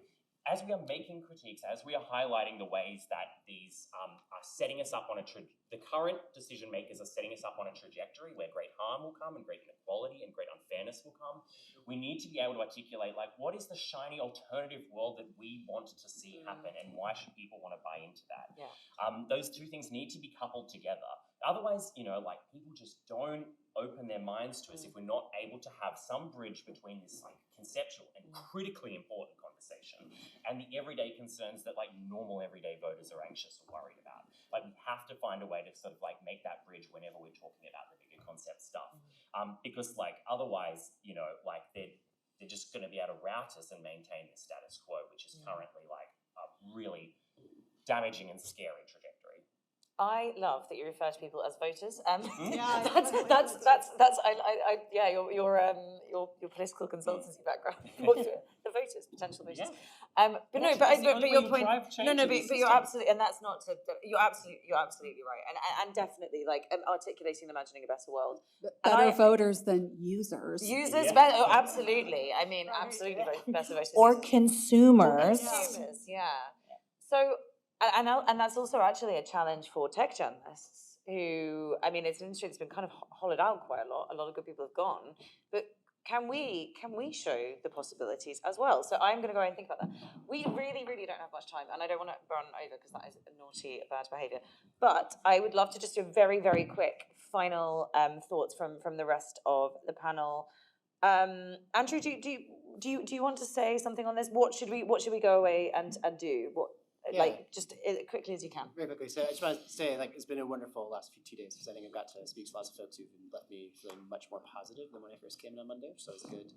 as we are making critiques, as we are highlighting the ways that these are setting us up on the current decision makers are setting us up on a trajectory where great harm will come and great inequality and great unfairness will come, we need to be able to articulate like, what is the shiny alternative world that we want to see happen and why should people want to buy into that? Those two things need to be coupled together. Otherwise, you know, like people just don't open their minds to us if we're not able to have some bridge between this like conceptual and critically important conversation and the everyday concerns that like normal everyday voters are anxious or worried about. Like we have to find a way to sort of like make that bridge whenever we're talking about the bigger concept stuff. Because like otherwise, you know, like they're just going to be able to rout us and maintain the status quo, which is currently like a really damaging and scary trajectory. I love that you refer to people as voters. Yeah, Your political consultancy background. The voters, potential voters. But your point. But you're absolutely, and that's not to. You're absolutely right, and definitely like articulating, imagining a better world. Better voters than users. Users, better, absolutely. I mean, absolutely better voters. Or consumers. So. And that's also actually a challenge for tech journalists who, I mean, it's an industry that's been kind of hollowed out quite a lot. A lot of good people have gone. But can we show the possibilities as well? So I'm going to go and think about that. We really, really don't have much time, and I don't want to run over because that is naughty, bad behaviour. But I would love to just do a very, very quick final thoughts from the rest of the panel. Andrew, do you want to say something on this? What should we go away and do? Like, just as quickly as you can. Very quickly. So I just want to say, like, it's been a wonderful last 2 days because I think I've got to speak to lots of folks who've left me feeling much more positive than when I first came in on Monday, so it's good.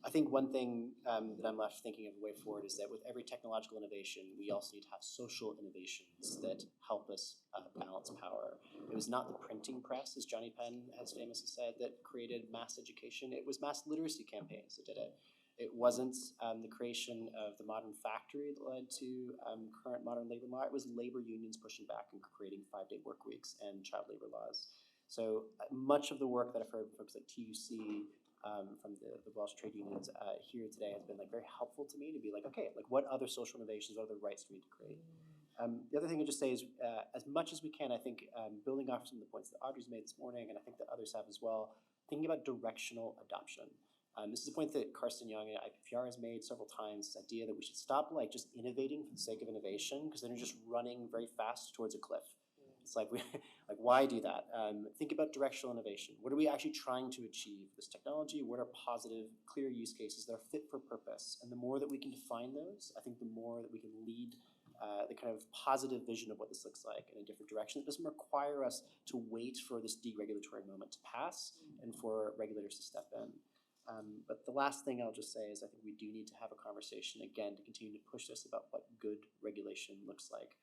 I think one thing that I'm left thinking of the way forward is that with every technological innovation, we also need to have social innovations that help us balance power. It was not the printing press, as Johnny Penn has famously said, that created mass education. It was mass literacy campaigns that did it. It wasn't the creation of the modern factory that led to current modern labor law. It was labor unions pushing back and creating 5-day work weeks and child labor laws. So much of the work that I've heard from folks like TUC, from the Welsh trade unions here today has been like very helpful to me to be like, okay, like what other social innovations, what other rights do we need to create? The other thing I'd just say is as much as we can, I think building off some of the points that Audrey's made this morning, and I think that others have as well, thinking about directional adoption. This is a point that Karsten Young at IPPR has made several times, this idea that we should stop like just innovating for the sake of innovation, because then you're just running very fast towards a cliff. It's like, why do that? Think about directional innovation. What are we actually trying to achieve with this technology? What are positive, clear use cases that are fit for purpose? And the more that we can define those, I think the more that we can lead the kind of positive vision of what this looks like in a different direction. It doesn't require us to wait for this deregulatory moment to pass and for regulators to step in. But the last thing I'll just say is I think we do need to have a conversation, again, to continue to push this about what good regulation looks like.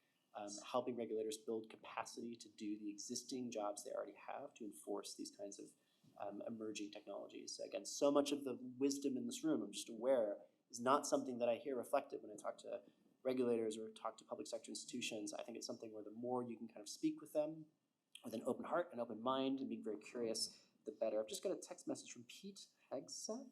Helping regulators build capacity to do the existing jobs they already have to enforce these kinds of emerging technologies. Again, so much of the wisdom in this room, I'm just aware, is not something that I hear reflected when I talk to regulators or talk to public sector institutions. I think it's something where the more you can kind of speak with them with an open heart and open mind and being very curious, the better. I've just got a text message from Pete Hegseth.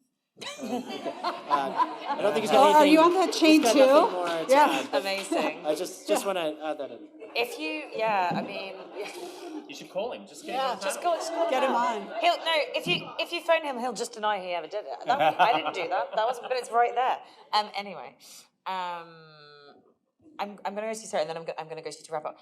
I don't think he's got Oh, anything. are you on that chain he's got too? nothing more to Yeah. add, but Amazing. I just want to add that in. If you, yeah, I mean, You should call him. Just get him Yeah. on the just panel. call Get him now. on. He'll no. If you phone him, he'll just deny he ever did it. I didn't do that. That wasn't. But it's right there. Anyway, I'm going to go see Sarah, and then I'm going to go see to wrap up.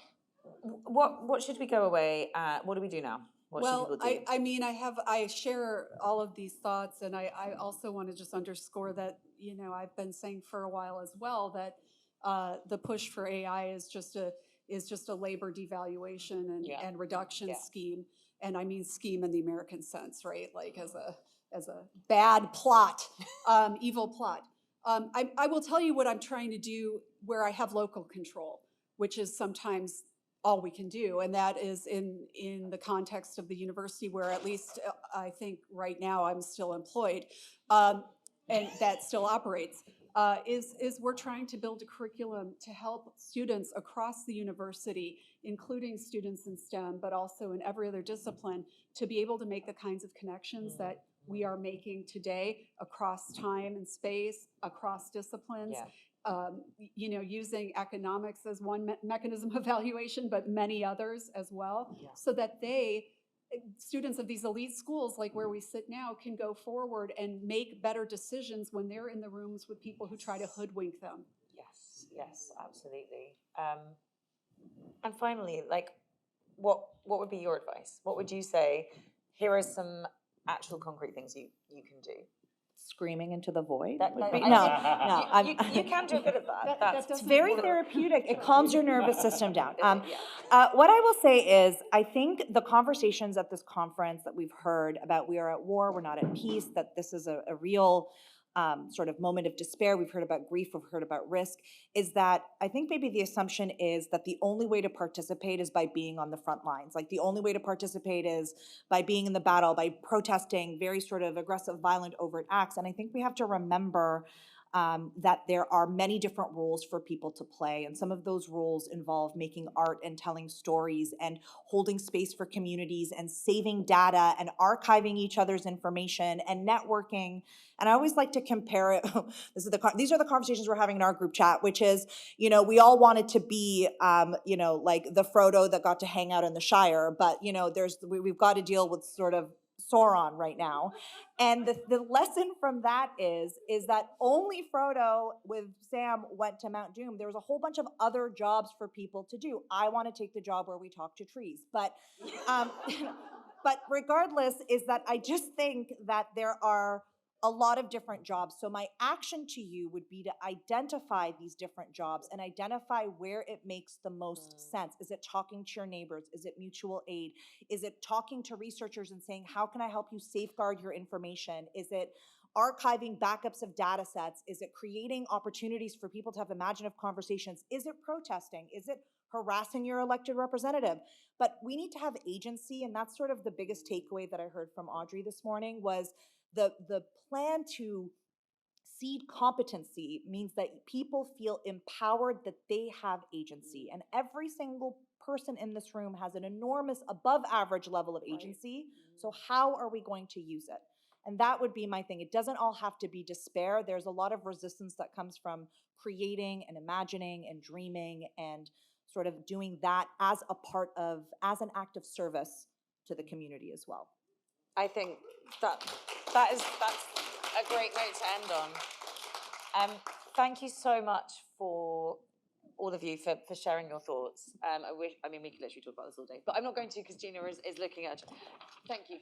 What should we go away? What do we do now? What should people do? I mean, I share all of these thoughts, and I also want to just underscore that, you know, I've been saying for a while as well that the push for AI is just a labor devaluation and reduction scheme, and I mean scheme in the American sense, right? Like as a bad plot, evil plot. I will tell you what I'm trying to do where I have local control, which is sometimes all we can do, and that is in the context of the university where at least I think right now I'm still employed, and that still operates, is we're trying to build a curriculum to help students across the university, including students in STEM, but also in every other discipline, to be able to make the kinds of connections that we are making today across time and space, across disciplines. You know, using economics as one mechanism of evaluation, but many others as well, so that students of these elite schools, like where we sit now, can go forward and make better decisions when they're in the rooms with people who try to hoodwink them. Yes, absolutely. And finally, like, what would be your advice? What would you say? Here are some actual concrete things you can do. Screaming into the void? No, you can do a bit of that. It's very therapeutic. It calms your nervous system down. What I will say is, I think the conversations at this conference that we've heard about we are at war, we're not at peace, that this is a real sort of moment of despair. We've heard about grief, we've heard about risk, is that I think maybe the assumption is that the only way to participate is by being on the front lines. Like the only way to participate is by being in the battle, by protesting very sort of aggressive, violent, overt acts. And I think we have to remember that there are many different roles for people to play. And some of those roles involve making art and telling stories and holding space for communities and saving data and archiving each other's information and networking. And I always like to compare it. These are the conversations we're having in our group chat, which is, you know, we all wanted to be, you know, like the Frodo that got to hang out in the Shire, but, you know, we've got to deal with sort of Sauron right now. And the lesson from that is that only Frodo with Sam went to Mount Doom. There was a whole bunch of other jobs for people to do. I want to take the job where we talk to trees. But but regardless, is that I just think that there are a lot of different jobs. So my action to you would be to identify these different jobs and identify where it makes the most sense. Is it talking to your neighbors? Is it mutual aid? Is it talking to researchers and saying, how can I help you safeguard your information? Is it archiving backups of data sets? Is it creating opportunities for people to have imaginative conversations? Is it protesting? Is it harassing your elected representative? But we need to have agency, and that's sort of the biggest takeaway that I heard from Audrey this morning was the plan to seed competency means that people feel empowered that they have agency. And every single person in this room has an enormous above average level of agency. So how are we going to use it? And that would be my thing. It doesn't all have to be despair. There's a lot of resistance that comes from creating and imagining and dreaming and sort of doing that as as an act of service to the community as well. I think that's a great note to end on. Thank you so much for all of you for sharing your thoughts. I mean, we could literally talk about this all day, but I'm not going to because Gina is looking at. Thank you.